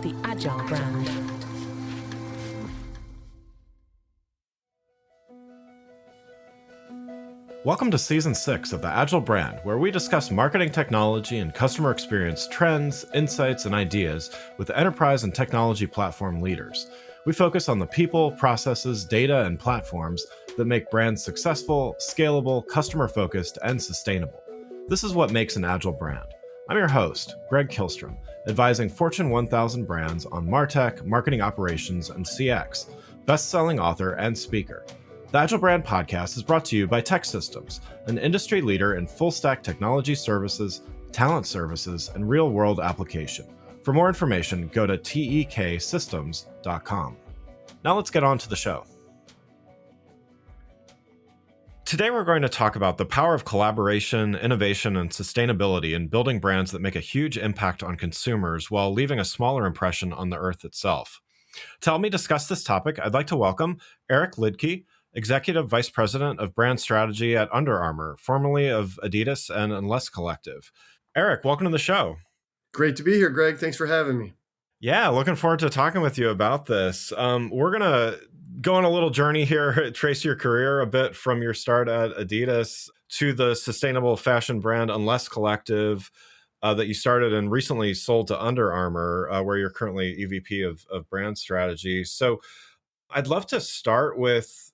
the Agile brand. Welcome to Season 6 of the Agile brand, where we discuss marketing technology and customer experience trends, insights, and ideas with enterprise and technology platform leaders. We focus on the people, processes, data, and platforms that make brands successful, scalable, customer-focused, and sustainable. This is what makes an Agile brand. I'm your host, Greg Kihlstrom, advising Fortune 1000 brands on MarTech, marketing operations, and CX, best-selling author and speaker. The Agile Brand Podcast is brought to you by TechSystems, an industry leader in full-stack technology services, talent services, and real-world application. For more information, go to teksystems.com. Now let's get on to the show. Today we're going to talk about the power of collaboration, innovation, and sustainability in building brands that make a huge impact on consumers while leaving a smaller impression on the earth itself. To help me discuss this topic, I'd like to welcome Eric Liedtke, Executive Vice President of Brand Strategy at Under Armour, formerly of Adidas and Unless Collective. Eric, welcome to the show. Great to be here, Greg. Thanks for having me. Yeah, looking forward to talking with you about this. We're going to go on a little journey here, trace your career a bit from your start at Adidas to the sustainable fashion brand Unless Collective that you started and recently sold to Under Armour, where you're currently EVP of brand strategy. So I'd love to start with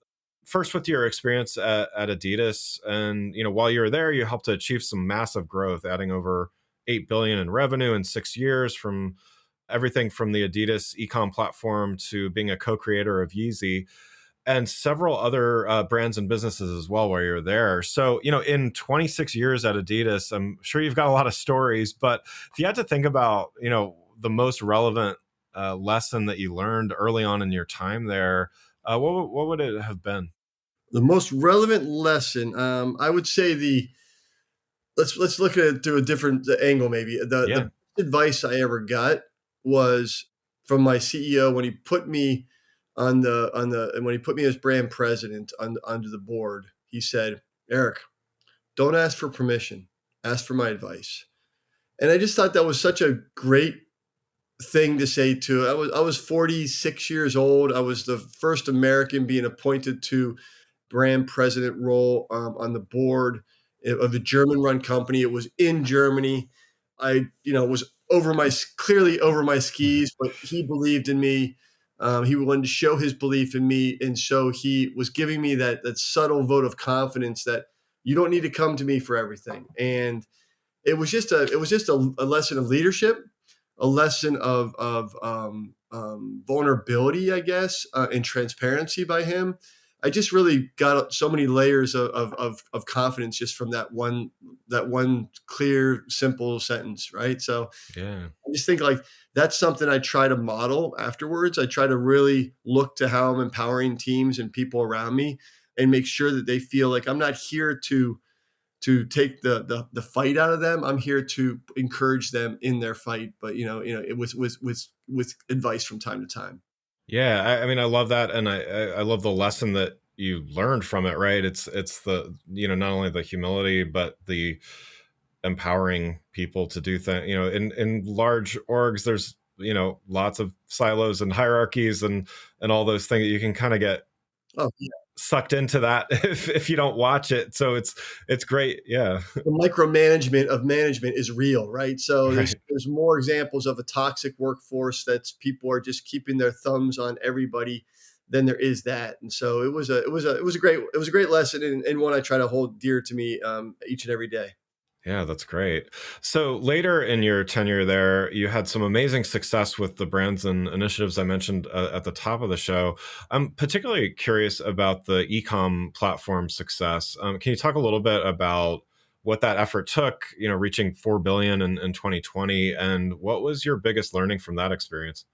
your experience at Adidas. And, while you were there, you helped to achieve some massive growth, adding over $8 billion in revenue in 6 years, from everything from the Adidas e-com platform to being a co-creator of Yeezy and several other brands and businesses as well while you're there. So, in 26 years at Adidas, I'm sure you've got a lot of stories, but if you had to think about, the most relevant lesson that you learned early on in your time there, what would it have been? The most relevant lesson, I would say let's look at it through a different angle. Maybe the advice I ever got was from my CEO when he put me when he put me as brand president under the board. He said, "Eric, don't ask for permission, ask for my advice." And I just thought that was such a great thing to say to. I was 46 years old. I was the first American being appointed to brand president role on the board of the German-run company. It was in Germany. I, was clearly over my skis, but he believed in me. He wanted to show his belief in me, and so he was giving me that subtle vote of confidence that you don't need to come to me for everything. And it was just a lesson of leadership, a lesson of vulnerability, I guess, and transparency by him. I just really got so many layers of confidence just from that one clear, simple sentence, right? So yeah, I just think like that's something I try to model afterwards. I try to really look to how I'm empowering teams and people around me and make sure that they feel like I'm not here to take the fight out of them. I'm here to encourage them in their fight, but it was with advice from time to time. Yeah, I mean, I love that, and I love the lesson that you learned from it. Right? It's the not only the humility but the empowering people to do things. In large orgs, there's lots of silos and hierarchies and all those things that you can kind of get sucked into that if you don't watch it. So it's great. Yeah. The micromanagement of management is real, right? So there's more examples of a toxic workforce that's people are just keeping their thumbs on everybody than there is that. And so it was a great lesson and one I try to hold dear to me each and every day. Yeah, that's great. So later in your tenure there, you had some amazing success with the brands and initiatives I mentioned at the top of the show. I'm particularly curious about the e-com platform success. Can you talk a little bit about what that effort took, reaching 4 billion in 2020, and what was your biggest learning from that experience?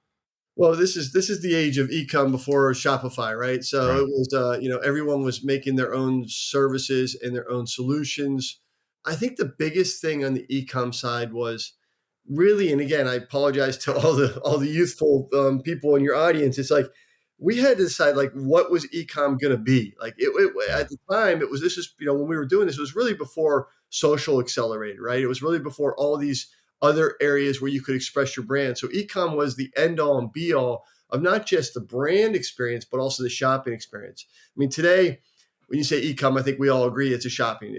Well, this is the age of e-com before Shopify, right? So It was, everyone was making their own services and their own solutions. I think the biggest thing on the e-com side was really, and again, I apologize to all the youthful people in your audience. It's like we had to decide like what was e-com going to be. Like at the time, when we were doing this, it was really before social accelerated, right? It was really before all these other areas where you could express your brand. So e-com was the end all and be all of not just the brand experience, but also the shopping experience. I mean, today, when you say e-com, I think we all agree it's a shopping.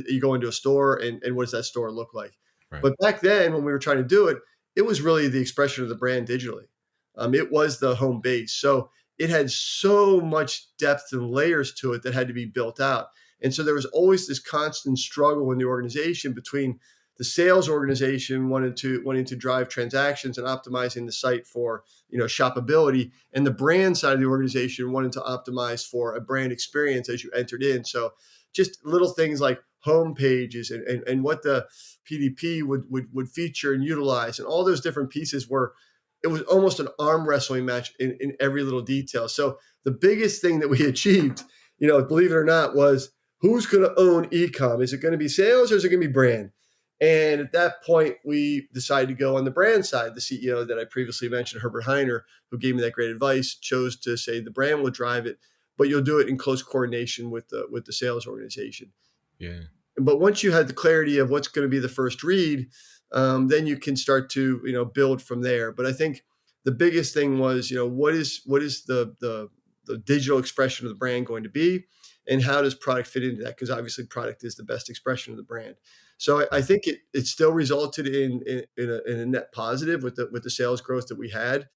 You go into a store, and what does that store look like? Right. But back then, when we were trying to do it, it was really the expression of the brand digitally. It was the home base. So it had so much depth and layers to it that had to be built out. And so there was always this constant struggle in the organization between the sales organization wanting to drive transactions and optimizing the site for shoppability, and the brand side of the organization wanted to optimize for a brand experience as you entered in. So just little things like home pages and what the PDP would feature and utilize, and all those different pieces were, it was almost an arm wrestling match in every little detail. So the biggest thing that we achieved, believe it or not, was who's going to own e-com? Is it going to be sales or is it going to be brand? And at that point, we decided to go on the brand side. The CEO that I previously mentioned, Herbert Heiner, who gave me that great advice, chose to say the brand will drive it, but you'll do it in close coordination with the sales organization. Yeah. But once you had the clarity of what's going to be the first read, then you can start to build from there. But I think the biggest thing was what is the digital expression of the brand going to be, and how does product fit into that? Because obviously product is the best expression of the brand. So I think it still resulted in a net positive with the sales growth that we had.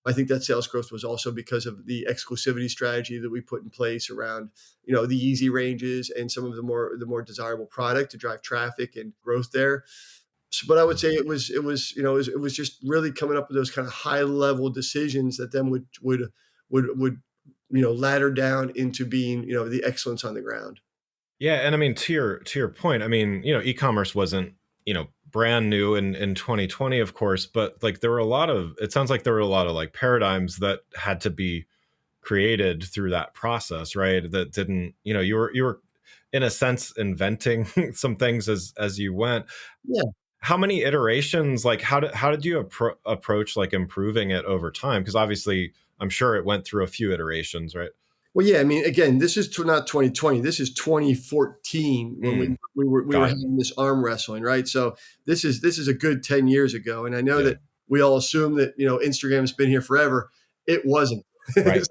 I think that sales growth was also because of the exclusivity strategy that we put in place around, the easy ranges and some of the more desirable product to drive traffic and growth there. So, but I would say it was just really coming up with those kind of high level decisions that then would ladder down into being the excellence on the ground. Yeah, and I mean, to your point, I mean, e-commerce wasn't, brand new in 2020, of course, but like it sounds like there were a lot of like paradigms that had to be created through that process, right? That didn't, you were in a sense inventing some things as you went. Yeah. How many iterations, like how did you approach like improving it over time? Because obviously, I'm sure it went through a few iterations, right? Well, yeah, I mean, again, this is not 2020. This is 2014 when Mm, we were got it. having this arm wrestling, right? So this is a good 10 years ago, and I know Yeah. that we all assume that Instagram's been here forever. It wasn't. Right.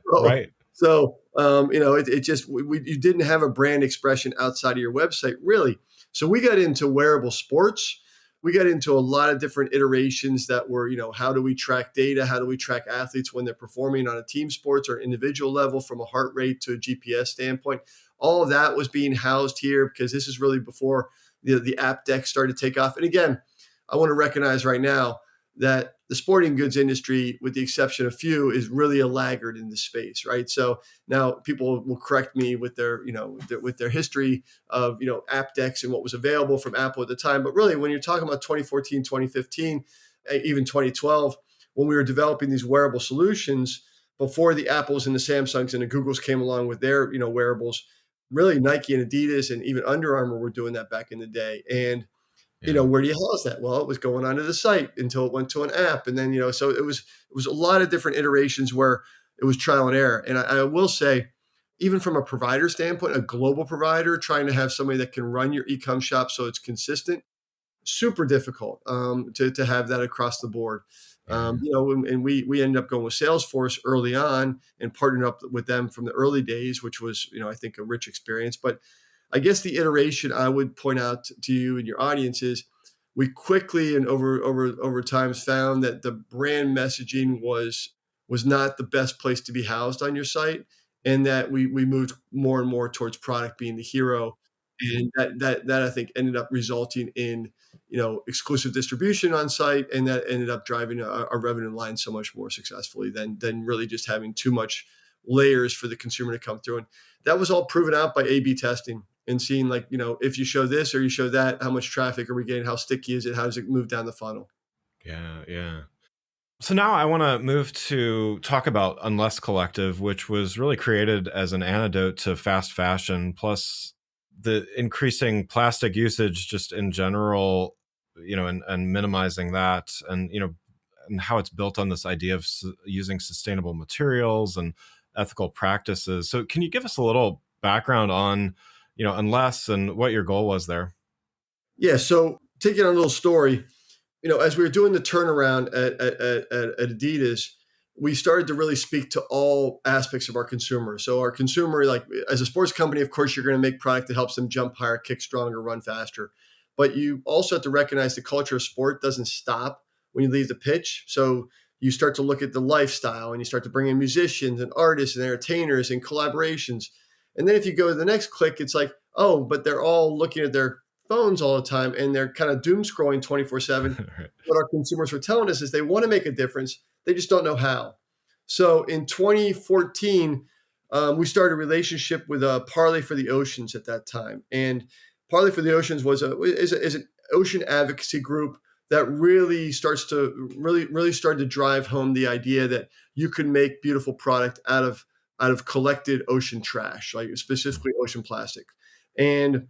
so Right. it just you didn't have a brand expression outside of your website really. So we got into wearable sports. We got into a lot of different iterations that were, how do we track data? How do we track athletes when they're performing on a team sports or individual level from a heart rate to a GPS standpoint? All of that was being housed here because this is really before the app deck started to take off. And again, I want to recognize right now that the sporting goods industry, with the exception of few, is really a laggard in this space, right? So now people will correct me with their, with their history of, app decks and what was available from Apple at the time. But really, when you're talking about 2014, 2015, even 2012, when we were developing these wearable solutions, before the Apples and the Samsungs and the Googles came along with their, wearables, really Nike and Adidas and even Under Armour were doing that back in the day. And Yeah. where do you house that? Well, it was going onto the site until it went to an app. And then, so it was a lot of different iterations where it was trial and error. And I will say, even from a provider standpoint, a global provider trying to have somebody that can run your e-com shop so it's consistent, super difficult to have that across the board. Yeah. And we ended up going with Salesforce early on and partnered up with them from the early days, which was, I think a rich experience. But I guess the iteration I would point out to you and your audience is we quickly and over time found that the brand messaging was not the best place to be housed on your site, and that we moved more and more towards product being the hero, and that I think ended up resulting in exclusive distribution on site, and that ended up driving our revenue line so much more successfully than really just having too much layers for the consumer to come through. And that was all proven out by A/B testing and seeing, like, if you show this or you show that, how much traffic are we getting? How sticky is it? How does it move down the funnel? Yeah. Yeah. So now I want to move to talk about Unless Collective, which was really created as an antidote to fast fashion, plus the increasing plastic usage just in general, and minimizing that, and and how it's built on this idea of using sustainable materials and ethical practices. So can you give us a little background on, Unless and what your goal was there? Yeah. So taking a little story, as we were doing the turnaround at Adidas, we started to really speak to all aspects of our consumer. So our consumer, like as a sports company, of course, you're going to make product that helps them jump higher, kick stronger, run faster. But you also have to recognize the culture of sport doesn't stop when you leave the pitch. So you start to look at the lifestyle and you start to bring in musicians and artists and entertainers and collaborations. And then if you go to the next click, it's like, oh, but they're all looking at their phones all the time and they're kind of doom scrolling 24/7. Right. What our consumers were telling us is they want to make a difference, they just don't know how. So in 2014, we started a relationship with Parley for the Oceans at that time, and Parley for the Oceans is an ocean advocacy group that really started to drive home the idea that you can make beautiful product out of collected ocean trash, like specifically ocean plastic. And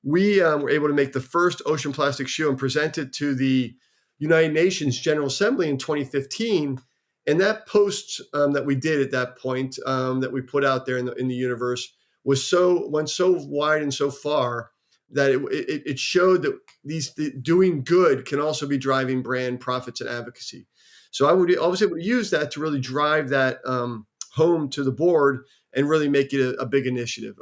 we were able to make the first ocean plastic shoe and present it to the United Nations General Assembly in 2015. And that post that we did at that point, that we put out there in the universe, went so wide and so far that it showed that doing good can also be driving brand profits and advocacy. So I was able to use that to really drive that home to the board and really make it a big initiative.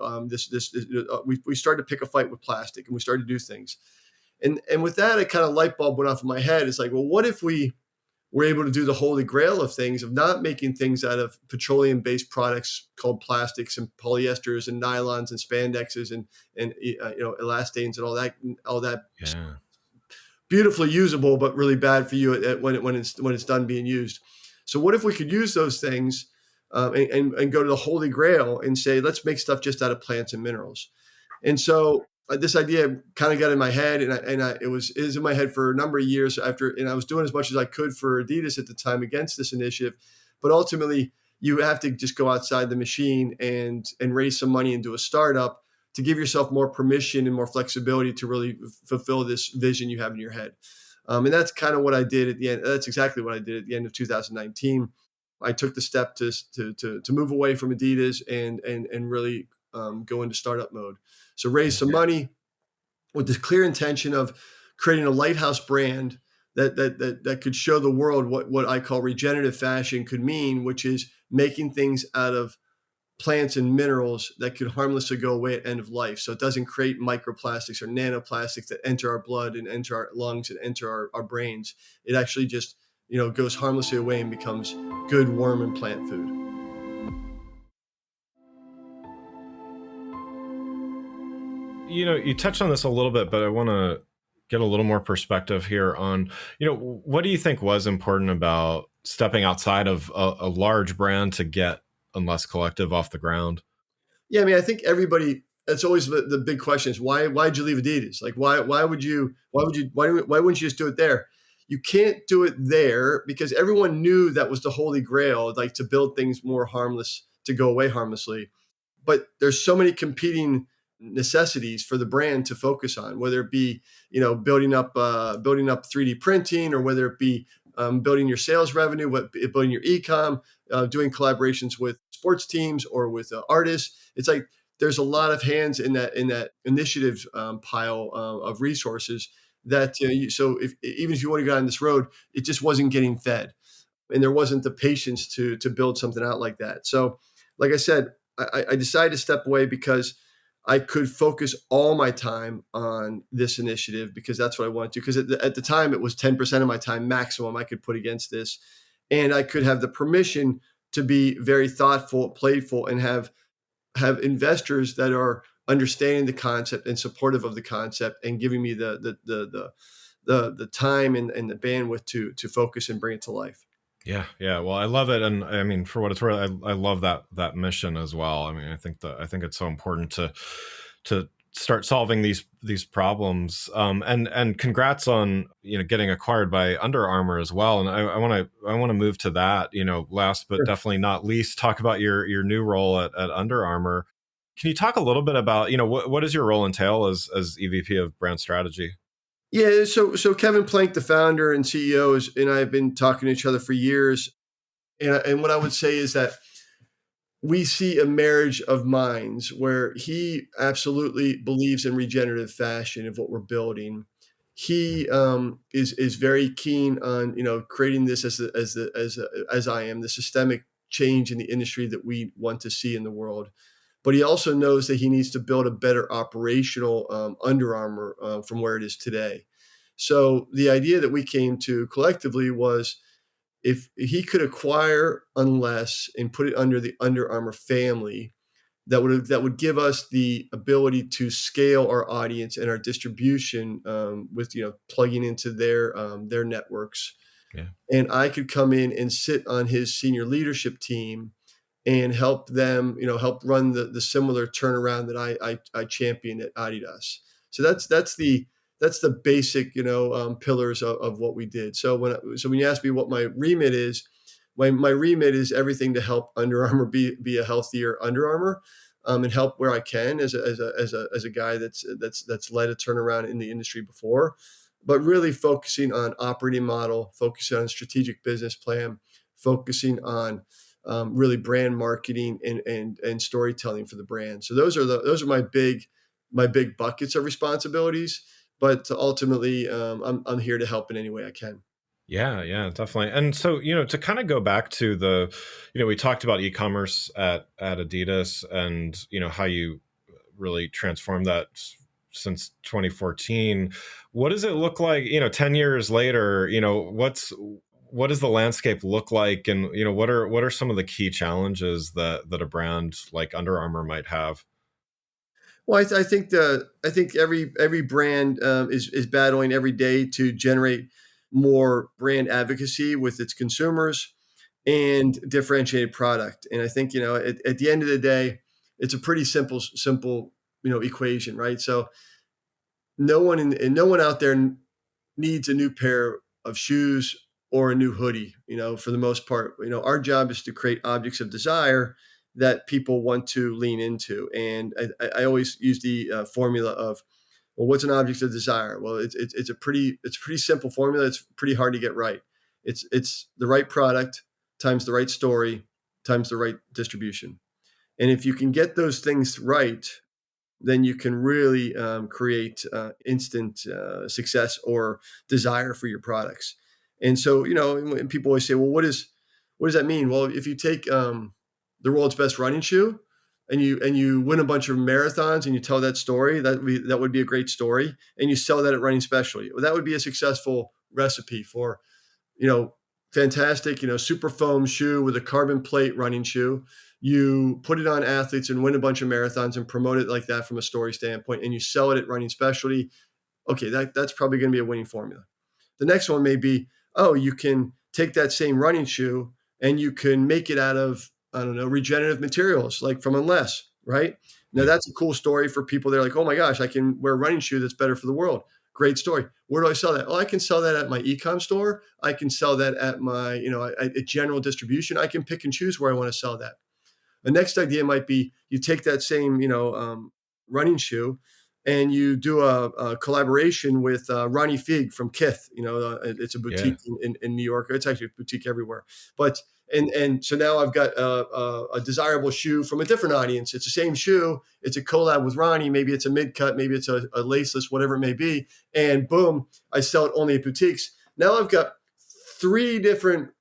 We started to pick a fight with plastic, and we started to do things. And with that, a kind of light bulb went off in my head. It's like, well, what if we were able to do the holy grail of things, of not making things out of petroleum-based products called plastics and polyesters and nylons and spandexes and elastanes and all that Yeah. beautifully usable, but really bad for you when it's done being used. So what if we could use those things and go to the holy grail and say, let's make stuff just out of plants and minerals? And so this idea kind of got in my head, and it was in my head for a number of years after, and I was doing as much as I could for Adidas at the time against this initiative. But ultimately, you have to just go outside the machine and raise some money and do a startup to give yourself more permission and more flexibility to really fulfill this vision you have in your head. And that's kind of what I did at the end. That's exactly what I did at the end of 2019. I took the step to move away from Adidas and really go into startup mode. So raise some money with the clear intention of creating a lighthouse brand that could show the world what I call regenerative fashion could mean, which is making things out of plants and minerals that could harmlessly go away at end of life. So it doesn't create microplastics or nanoplastics that enter our blood and enter our lungs and enter our brains. It actually just goes harmlessly away and becomes good worm and plant food. You touched on this a little bit, but I want to get a little more perspective here on, what do you think was important about stepping outside of a large brand to get Unless Collective off the ground? Yeah, I mean, I think everybody. That's always the big question is why'd you leave Adidas? Like why wouldn't you just do it there? You can't do it there because everyone knew that was the holy grail, like to build things more harmless, to go away harmlessly. But there's so many competing necessities for the brand to focus on, whether it be building up 3D printing, or whether it be building your sales revenue, building your e-com, doing collaborations with sports teams or with artists. It's like there's a lot of hands in that initiative pile of resources that so even if you want to go down this road, it just wasn't getting fed, and there wasn't the patience to build something out like that. So, like I said, I decided to step away because I could focus all my time on this initiative because that's what I wanted to. Because at the time, it was 10% of my time maximum I could put against this. And I could have the permission to be very thoughtful, playful, and have investors that are understanding the concept and supportive of the concept and giving me the time and the bandwidth to focus and bring it to life. Yeah. Well, I love it, and I mean, for what it's worth, I love that mission as well. I mean, I think it's so important to start solving these problems. And congrats on getting acquired by Under Armour as well. And I want to move to that. Last but definitely not least, talk about your new role at Under Armour. Can you talk a little bit about what does your role entail as EVP of brand strategy? Yeah, so Kevin Plank, the founder and CEO, and I have been talking to each other for years, and what I would say is that we see a marriage of minds where he absolutely believes in regenerative fashion of what we're building, he is very keen on creating this as I am, the systemic change in the industry that we want to see in the world. But he also knows that he needs to build a better operational Under Armour from where it is today. So the idea that we came to collectively was, if he could acquire Unless and put it under the Under Armour family, that would give us the ability to scale our audience and our distribution with plugging into their networks. Yeah. And I could come in and sit on his senior leadership team and help them, help run the similar turnaround that I champion at Adidas. So that's the basic, pillars of what we did. So when you ask me what my remit is, my remit is everything to help Under Armour be a healthier Under Armour, and help where I can as a guy that's led a turnaround in the industry before, but really focusing on operating model, focusing on strategic business plan, focusing on really brand marketing and storytelling for the brand. So those are my big buckets of responsibilities. But ultimately, I'm here to help in any way I can. Yeah, yeah, definitely. And so, to kind of go back to we talked about e-commerce at Adidas, and, how you really transformed that since 2014. What does it look like, 10 years later, what does the landscape look like? And, what are some of the key challenges that a brand like Under Armour might have? Well, I think every brand is battling every day to generate more brand advocacy with its consumers and differentiated product. And I think at the end of the day, it's a pretty simple equation, right? So no one out there needs a new pair of shoes or a new hoodie. For the most part, our job is to create objects of desire that people want to lean into. And I always use the formula of, well, what's an object of desire? Well, it's a pretty simple formula. It's pretty hard to get right. It's the right product times the right story times the right distribution. And if you can get those things right, then you can really create instant success or desire for your products. And so, and people always say, well, what does that mean? Well, if you take the world's best running shoe and you win a bunch of marathons and you tell that story, that would be a great story, and you sell that at Running Specialty. Well, that would be a successful recipe for, you know, fantastic, super foam shoe with a carbon plate running shoe. You put it on athletes and win a bunch of marathons and promote it like that from a story standpoint, and you sell it at Running Specialty. Okay, that's probably going to be a winning formula. The next one may be, oh, you can take that same running shoe and you can make it out of, I don't know, regenerative materials like from Unless, right? Now Yeah. that's a cool story for people. They're like, oh my gosh, I can wear a running shoe that's better for the world. Great story. Where do I sell that? Oh, I can sell that at my e-com store. I can sell that at my, at general distribution. I can pick and choose where I want to sell that. The next idea might be you take that same, running shoe and you do a collaboration with Ronnie Fig from Kith. It's a Yeah. boutique in New York. It's actually a boutique everywhere. But and so now I've got a desirable shoe from a different audience. It's the same shoe. It's a collab with Ronnie. Maybe it's a mid cut. Maybe it's a laceless, whatever it may be. And boom, I sell it only at boutiques. Now I've got three different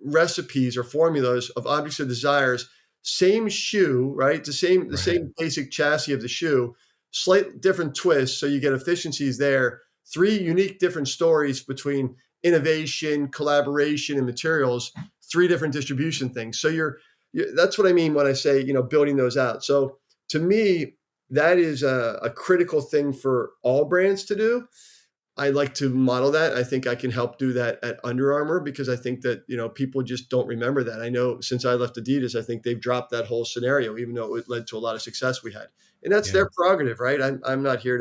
recipes or formulas of objects of desires. Same shoe, right? The Right. same basic chassis of the shoe, slight different twists, so you get efficiencies there. Three unique different stories between innovation, collaboration, and materials. Three different distribution things. So that's what I mean when I say building those out. So to me, that is a critical thing for all brands to do. I like to model that. I think I can help do that at Under Armour because I think that, people just don't remember that. I know since I left Adidas, I think they've dropped that whole scenario, even though it led to a lot of success we had. And that's Yeah. their prerogative, right? I'm not here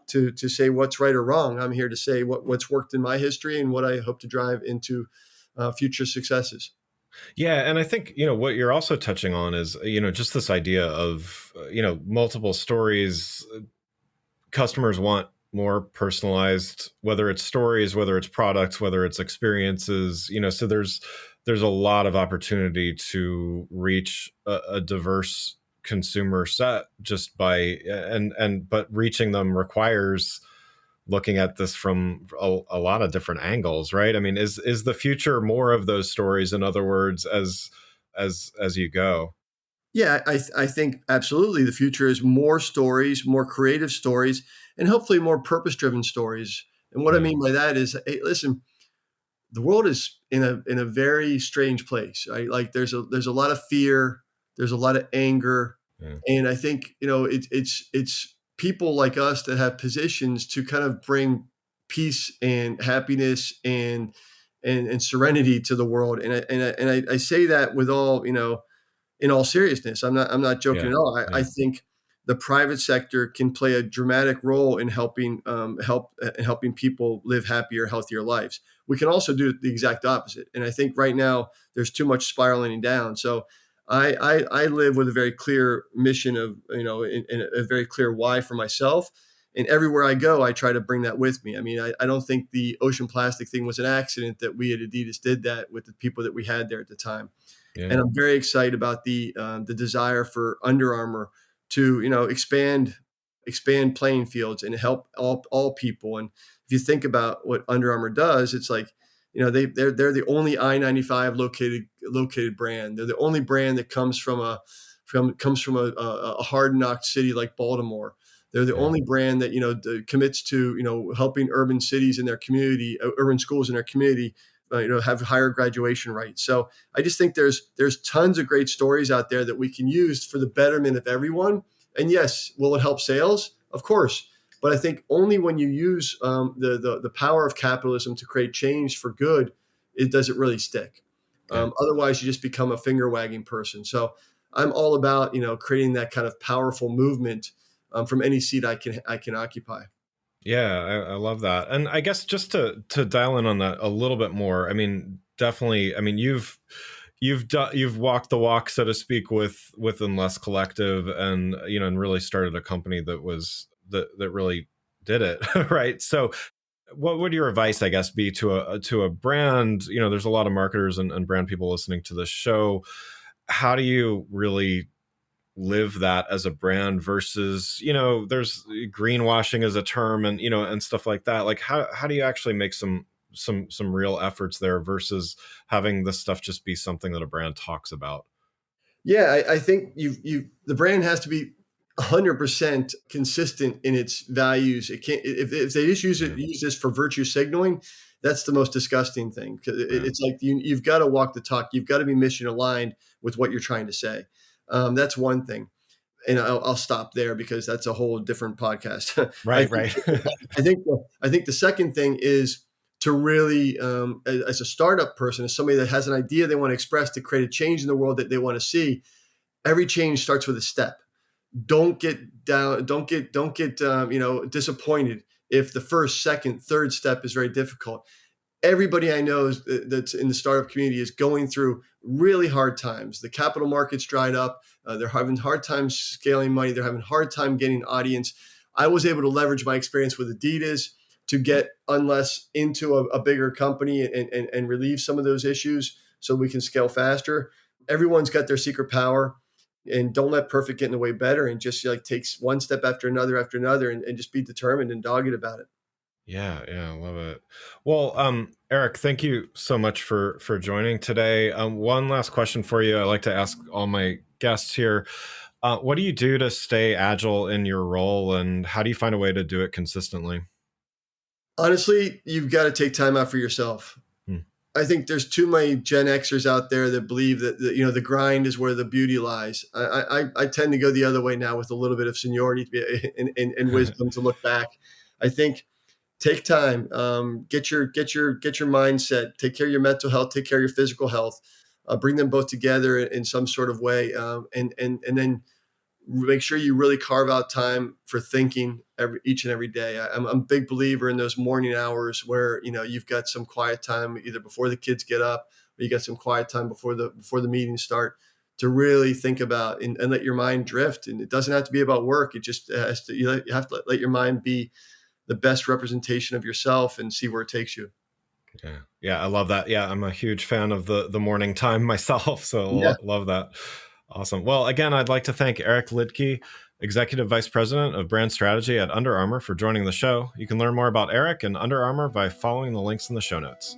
to say what's right or wrong. I'm here to say what's worked in my history and what I hope to drive into future successes. Yeah, and I think what you're also touching on is just this idea of multiple stories. Customers want more personalized, whether it's stories, whether it's products, whether it's experiences. So there's a lot of opportunity to reach a diverse consumer set just by but reaching them requires looking at this from a lot of different angles, right? I mean, is the future more of those stories, in other words, as you go? Yeah, I think absolutely the future is more stories, more creative stories, and hopefully more purpose-driven stories. And what I Yeah, mean by that is, hey, listen, the world is in a very strange place. Right? Like there's a lot of fear, there's a lot of anger, yeah, and I think it's people like us that have positions to kind of bring peace and happiness and serenity to the world. And I say that with all in all seriousness. I'm not joking yeah, at all. I yeah, think the private sector can play a dramatic role in helping people live happier, healthier lives. We can also do the exact opposite. And I think right now there's too much spiraling down. So I live with a very clear mission of, and a very clear why for myself. And everywhere I go, I try to bring that with me. I mean, I don't think the ocean plastic thing was an accident that we at Adidas did that with the people that we had there at the time. yeah, And I'm very excited about the desire for Under Armour to expand playing fields and help all people. And if you think about what Under Armour does, it's like they're the only I-95 located brand. They're the only brand that comes from a hard knocked city like Baltimore. They're the yeah, only brand that commits to helping urban cities in their community, urban schools in their community, have higher graduation rates. So I just think there's tons of great stories out there that we can use for the betterment of everyone. And yes, will it help sales? Of course. But I think only when you use the power of capitalism to create change for good, it does it really stick. yeah. Otherwise, you just become a finger wagging person. So I'm all about creating that kind of powerful movement from any seat I can occupy. Yeah, I love that. And I guess just to dial in on that a little bit more, I mean, definitely, I mean, you've walked the walk, so to speak, with Unless Collective, and and really started a company that really did it, right? So what would your advice, I guess, be to a brand? There's a lot of marketers and brand people listening to this show. How do you really live that as a brand versus there's greenwashing as a term, and and stuff like that? Like, how do you actually make some real efforts there versus having this stuff just be something that a brand talks about? Yeah, I think the brand has to be 100% consistent in its values. It can't if they just Yeah, use this for virtue signaling. That's the most disgusting thing. 'Cause yeah, it's like you've got to walk the talk. You've got to be mission aligned with what you're trying to say. That's one thing, and I'll stop there because that's a whole different podcast. I right, think right. I think the second thing is to really, as a startup person, as somebody that has an idea they want to express to create a change in the world that they want to see. Every change starts with a step. Don't get down. Don't get disappointed if the first, second, third step is very difficult. Everybody I know that's in the startup community is going through really hard times. The capital markets dried up. They're having hard time scaling money. They're having hard time getting audience. I was able to leverage my experience with Adidas to get Unless into a bigger company and relieve some of those issues so we can scale faster. Everyone's got their secret power, and don't let perfect get in the way better, and just like takes one step after another and just be determined and dogged about it. Yeah, yeah, I love it. Well, Eric, thank you so much for joining today. One last question for you. I like to ask all my guests here. What do you do to stay agile in your role, and how do you find a way to do it consistently? Honestly, you've got to take time out for yourself. Hmm. I think there's too many Gen Xers out there that believe that the grind is where the beauty lies. I tend to go the other way now with a little bit of seniority to be, and wisdom to look back. I think take time, get your mindset, take care of your mental health, take care of your physical health, bring them both together in some sort of way, and then make sure you really carve out time for thinking each and every day. I'm a big believer in those morning hours where you've got some quiet time either before the kids get up, or you got some quiet time before the meetings start, to really think about and let your mind drift. And it doesn't have to be about work. It just has to. You have to let your mind be the best representation of yourself and see where it takes you. Yeah, yeah, I love that. Yeah, I'm a huge fan of the morning time myself, so Yeah. love that. Awesome. Well, again, I'd like to thank Eric Liedtke Executive Vice President of Brand Strategy at Under Armour, for joining the show. You can learn more about Eric and Under Armour by following the links in the show notes.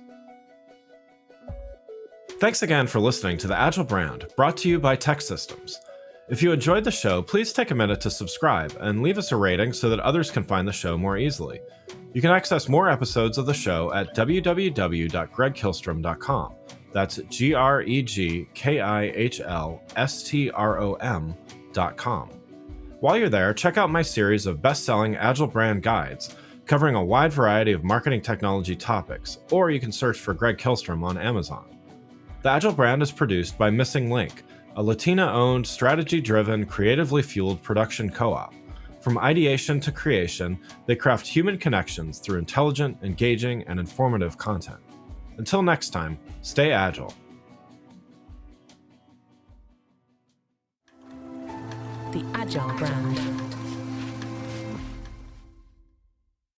Thanks again for listening to The Agile Brand, brought to you by Tech Systems. If you enjoyed the show, please take a minute to subscribe and leave us a rating so that others can find the show more easily. You can access more episodes of the show at www.gregkillstrom.com. That's GregKihlstrom.com. While you're there, check out my series of best-selling Agile Brand guides, covering a wide variety of marketing technology topics, or you can search for Greg Kihlstrom on Amazon. The Agile Brand is produced by Missing Link, a Latina-owned, strategy-driven, creatively fueled production co-op. From ideation to creation, they craft human connections through intelligent, engaging, and informative content. Until next time, stay agile. The Agile Brand.